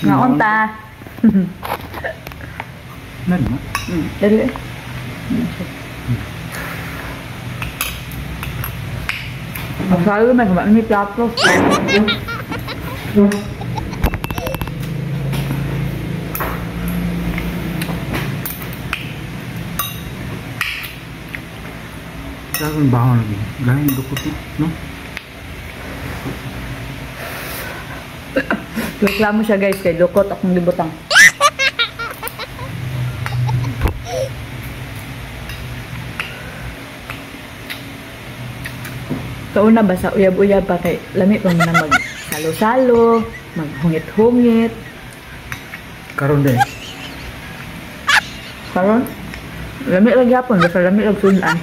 Ngaon ta. Nan mo. Dali. Masalo may kumain may plato. Saan ba lagi? Galing dukot no? Reklamo siya guys kay lukot akong libutang. Sa una ba sa uyab-uyab pa kay lami pa man na mag-salo-salo, maghungit-hungit. Karon din. Karon lami lagi hapon, basta lami lagi sudan.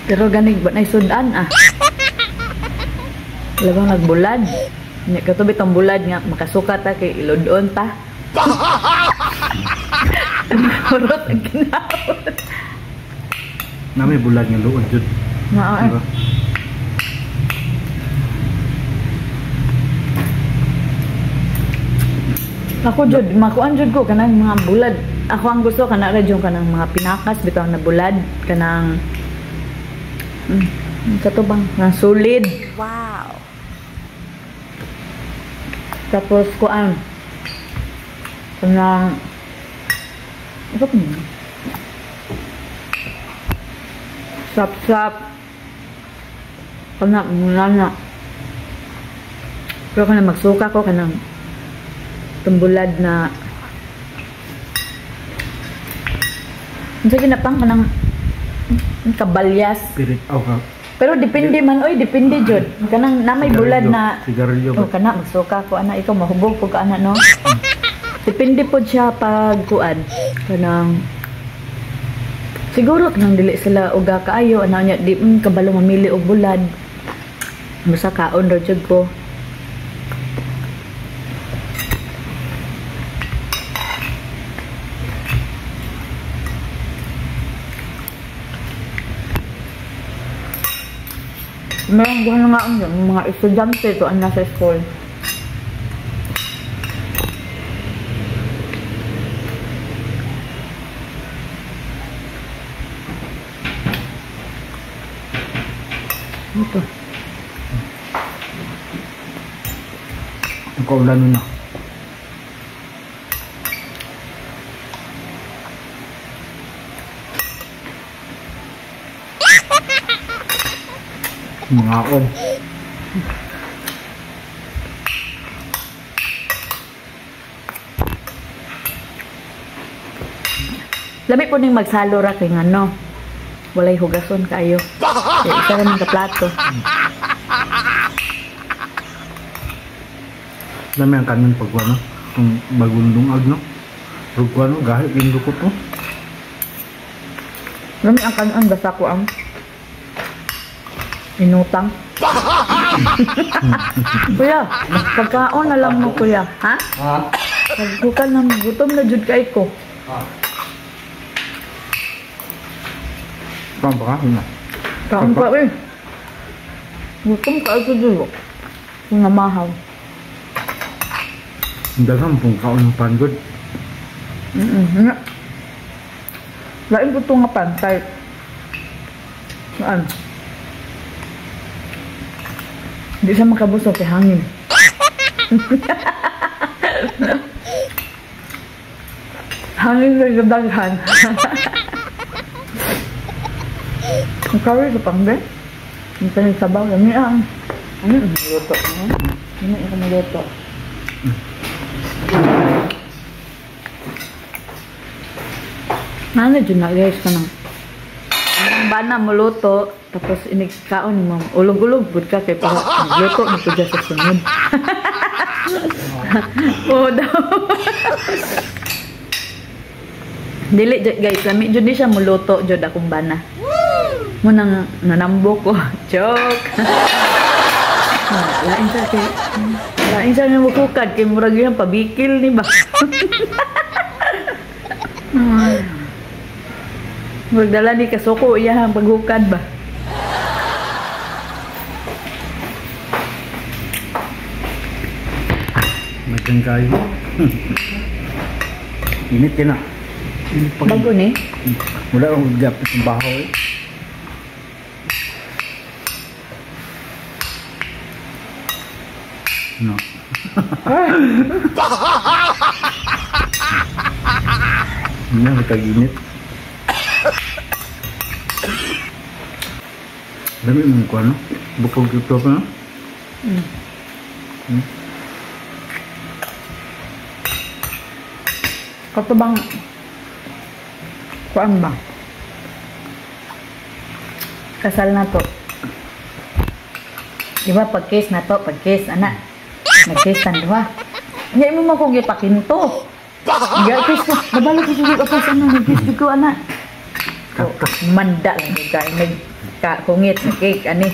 Pero ganig ba na sudan ah. Labang nagbulad. Nya katubit ang bulad nga makasukat ta kay ilodon ta. Horot ang kinahon. Nami bulag nga luod jud. Naa. Diba? Ako jud makuan jud ko kanang mga bulad. Ako ang gusto kana ra jud kanang mga pinakas bitaw na bulad kanang katubang na solid. Wow. Tapos kuan kanang apa pun sap-sap kana mulana. Pero kana magsuka ko kanang tumbulad na unsa ginapang kanang kabalyas. Spirit ka. Pero depende man oy, depende jud. Kanang namay bulad na sigarilyo oh, kana magsuka ko ana ikaw mahubog ko ka ana no. Depende po siya pag kuan kanang siguro kanang dili sila uga kaayo ana nya di kabalo mamili og bulad. Basta kaon ra jud ko. Meron doon nga ang mga estudyante to ang nasa school. Ito. Nakaulan na. Mga on. Lami po ning magsalo ra kay ngano. Walay hugason kayo. Kay isa ra man ka plato. Lami ang kanin pagwano. Kung bagong dungag no. Rugwano gahit yung dukot no. Lami ang kanon basta ko ang inutang. Kuya, pagkaon na lang mo kuya, ha? Ha? Nagbukan na gutom na jud kay ko. Pang baka na. Kaon pa eh. Gutom ka ito dito. Kung namahaw. Dagang pong kaon ng pangod. Lain ko ito nga pantay. Saan? Hindi siya makabusok kay hangin. Hangin sa gadaghan. Ang kawin sa pangbe. Ang tanong sabaw. Lami ang. Ano yung luto? Ano yung luto? Ano dyan na guys ka nang. Ang bana mo luto. Tapos inigkaon mo. Ulog-ulog bud ka kay para luto na po dyan sa sunod. Oo daw. Dili guys, lami jud ni siya muluto jud akong bana. Mo nang nanambo ko. Joke. Lain siya na mukukad kay murag yan pabikil ni ba. Magdala ni kasuko iya ang paghukad ba? Macam kayu. Init ka na. Init pa. Bago ni? Wala akong gapit ng baho eh. No. Ini nagkaginit. Dami mong kuha, no? Bukog ito pa, no? Kato bang kuan ba? Kasal na to. Di ba pag-case na to, pag-case, anak. Nag-case tanduha. Hindi mo mo kong ipakinto. Hindi, case ko. Nabalo ko siguro ako sa ano, nag-case ko, anak. So, manda lang yung guy. Nagkahungit sa cake, ani.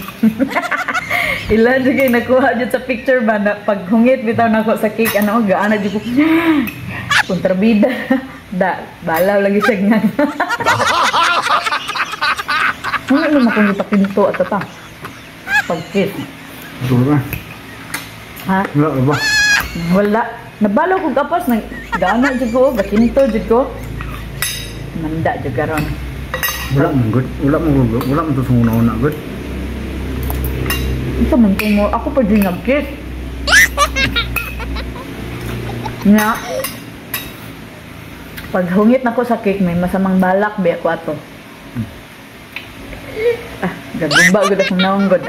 Ilan dyan kayo nakuha dyan sa picture ba na pag hungit bitaw na ako sa cake, ano, gaana dyan ko. Kontrabida. Balaw lagi siya nga. Hindi mo kong ipakinto at ata. Pag-case. Dura. Ha? Wala ba? Wala. Nabalo ko kapas. Gaana dyan ko. Gakinto dyan ko. Manda dyan karon. Wala mong good. Wala mong ito sa una-una good. Ito man ko mo. Ako pa dyan nag-kiss. Nga. Pag hungit na ko sa cake, may masamang balak. Biya ko ato. Gagumba gud akong naunggod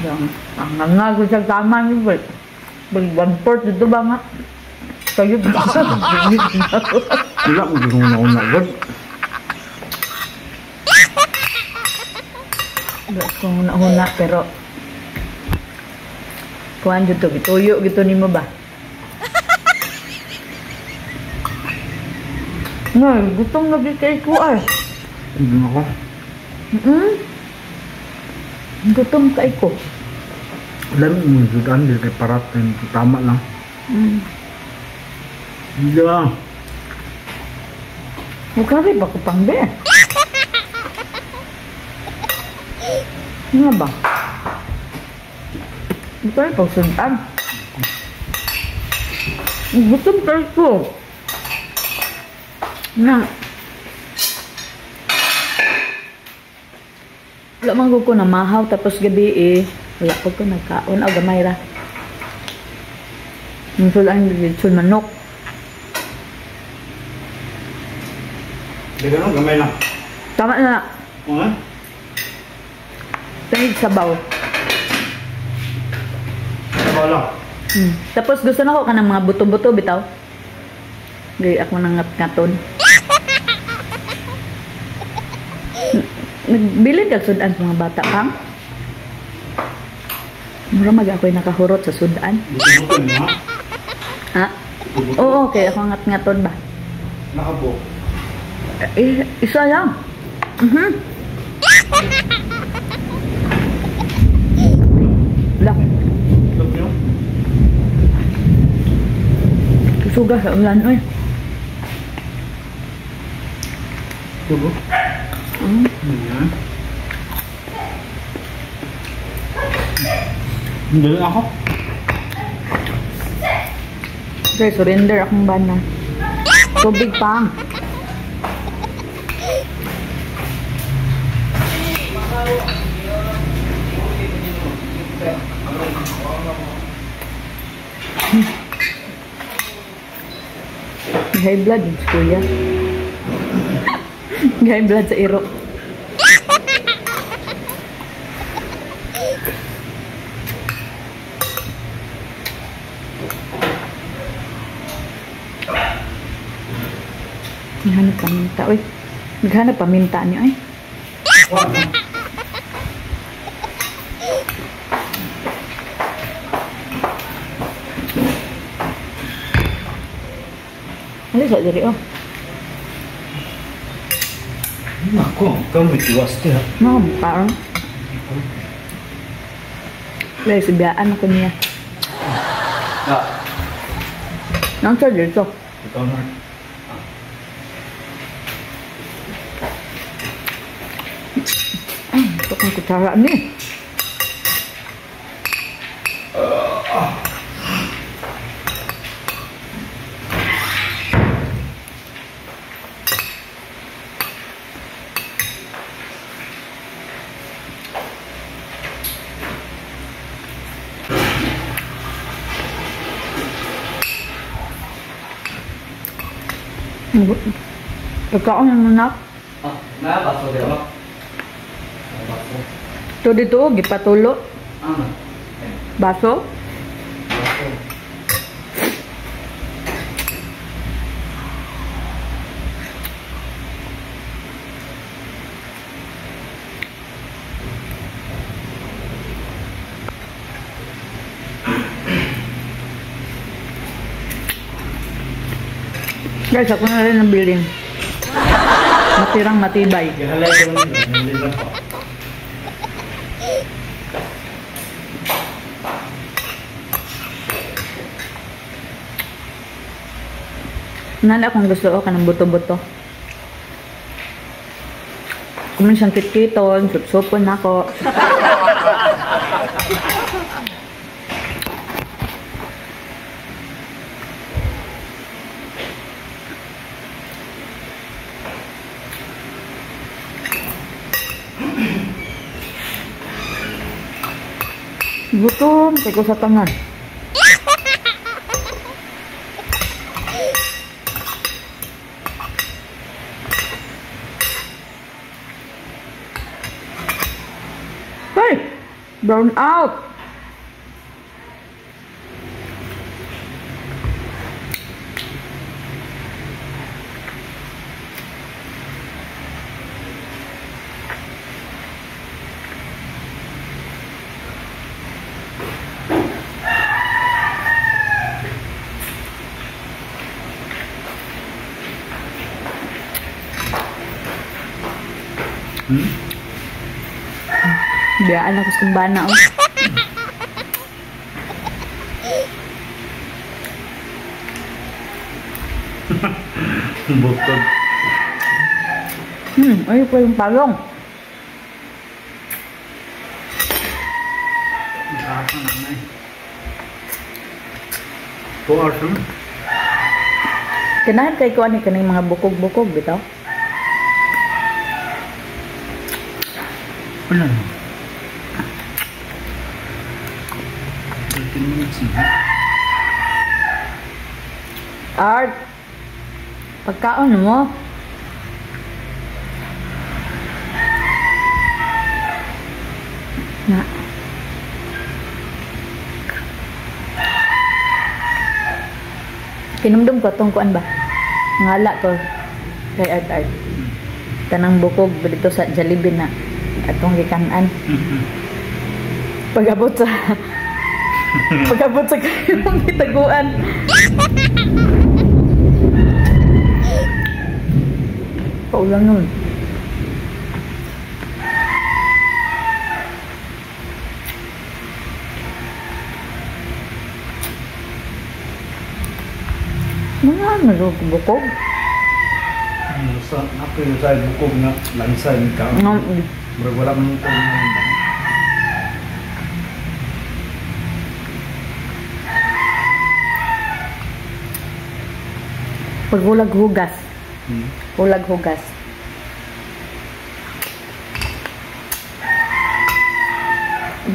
ang nga gud sa tama ni Bert. Bag-1/4 dito ba nga? Kayo ba? Wala mo sa una-una good. Wala kong una-una pero kuhan dito, gituyo gito ni mo ba? Ngay, gustong nag-cake ko ay. Hindi ako. Gutom ka ko. Alam mo, sudan din kay parat. Tama lang. Hindi lang. Mukari ba ko pang be? Nga ba? Mukari pang sudan. Gutom ka ko. Nga. Wala man ko na mahaw tapos gabi wala ko nagkaon o gamay ra. Musul ang litsul manok. Hindi ka gamay lang. Tama na. Tangig sabaw. Sabaw lang. Tapos gusto na ko ka ng mga buto-buto bitaw. Gaya ako nang ngat-ngaton. Nagbili ka sudan sa mga bata pang? Mura mag ako'y nakahurot sa sudan. Buto-buto niya? Ha? Oo, okay. Ako ngat-ngaton ba? Nakabo. Isa lang. Lang. Love niyo? Suga sa ulan, oy. Tubo? Hindi lang ako. Okay, surrender akong bana. Tubig pang. High blood yung kuya. High blood sa iro. Naghanap paminta, oy. Naghanap paminta niyo, ay. Alis sa diri, oh. Ako, kamu tiwas dia. No, parang. Lagi sebiyaan ako niya. Nang sa dito. Ikaw na. Ito kong kutsara ni. Pagkaon ng anak. Baso di ba? Baso. Ito dito, gipatulo. Baso. Baso. Guys, ako na rin ang bilhin. Matirang matibay. Ihalay ko nila. Nila pa. Nala kung gusto ko ka ng buto-buto. Kung siyang kitkiton, sup-supon ako. Gutom, tayo ko sa tangan. Hey! Brown out! Biyaan ako sa kumbana. Oh. Bukod. Ay pa yung palong. Kasan na eh. 2 hours na. Kanahan kay ko ani kaning mga bukog-bukog bitaw. Wala na. 13 minutes na. Art. Pagkaon mo. Na. Kinumdum ko tong kuan ba? Ngala ko kay Art. Tanang bukog dito sa Jollibee na atong gikanan. Pag-abot sa kayong gitaguan. Paulang nun. Mga bukog. Sa ako yung sa bukog na lansay ka. Wala man ko na. Pagbulag hugas. Bulag hugas.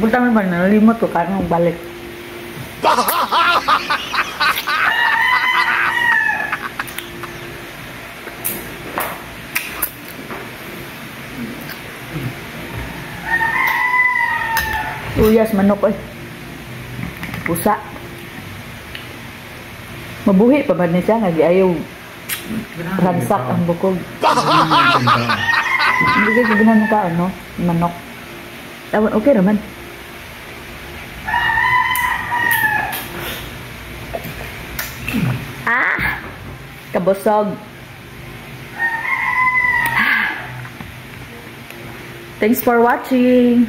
Punta mo ba na nalimot ko karena balik. Uyas manok eh. Pusa. Mabuhi pa ba niya siya? Ayaw ransak ang bukog. Hindi ka ginawa ka ano? Manok. Tawan, okay naman. Kabusog. Thanks for watching.